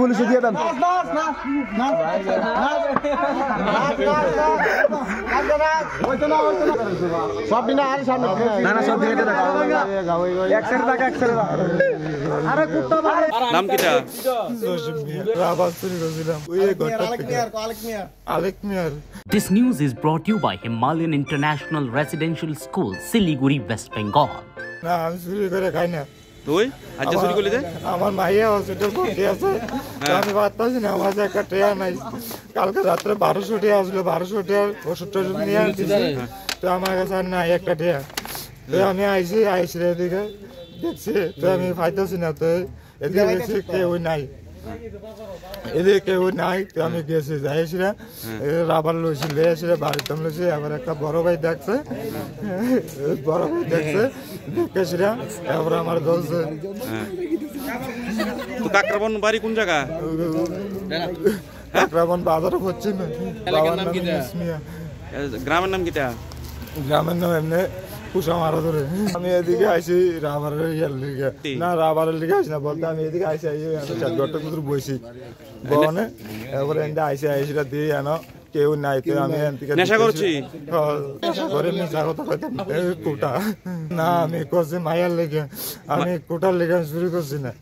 পুলিশে দিয়ে দেন। সব দিন আর সামনে না না সব দিকে আরে কুত্তা মারে নাম কিটা রাবাস চুরি করেছিলাম ওই ঘরটা থেকে আলেক মিয়ার। This news is brought to you by Himalayan International Residential School, Siliguri, West Bengal. না আমি চুরি করে খাই না। তুই আজ চুরি করলি যে আমার মাইয়া হসপিটাল ভর্তি আছে, আমি ভাবতেছি না আমার একটা ট্রেন নাই। কালকে রাত্রে 1200 টাকা আসলো, 1200 টাকা ওষুধ টষুধ নিয়ে আসছি, তো আমার কাছে আর নাই একটা টাকা। তো আমি আইসি এদিকে দেখছি, তো আমি পাইতেছি না, তো এদিকে দেখছি কেউ নাই, এদিকে কেউ নাই। তো আমি গেছি যাইছি না, রাবার লইছি লেছি বাড়িতে লইছি। আবার একটা বড় ভাই দেখছে, দেখেছি না, এবার আমার বলছে তো কাকরাবন বাড়ি কোন জায়গা? কাকরাবন বাজারে হচ্ছে না। বাবার নাম ইসমিয়া। গ্রামের নাম কিটা? গ্রামের নাম এমনি কুসা মারা ধরে। আমি এদিকে আইসি রাবারের লিগে, না রাবারের লিগে আইসি না বলতে, আমি এদিকে আইসি ঘরটা কুতুর বইছি বনে। এবার এনটা আইসিটা দিয়ে আনো, কেউ নাই। তো আমি নেশা করছি ঘরে মিশা কথা কইতাম কোটা না, আমি করছি মায়ের লেগে, আমি কোটার লেগে শুরু করছি না।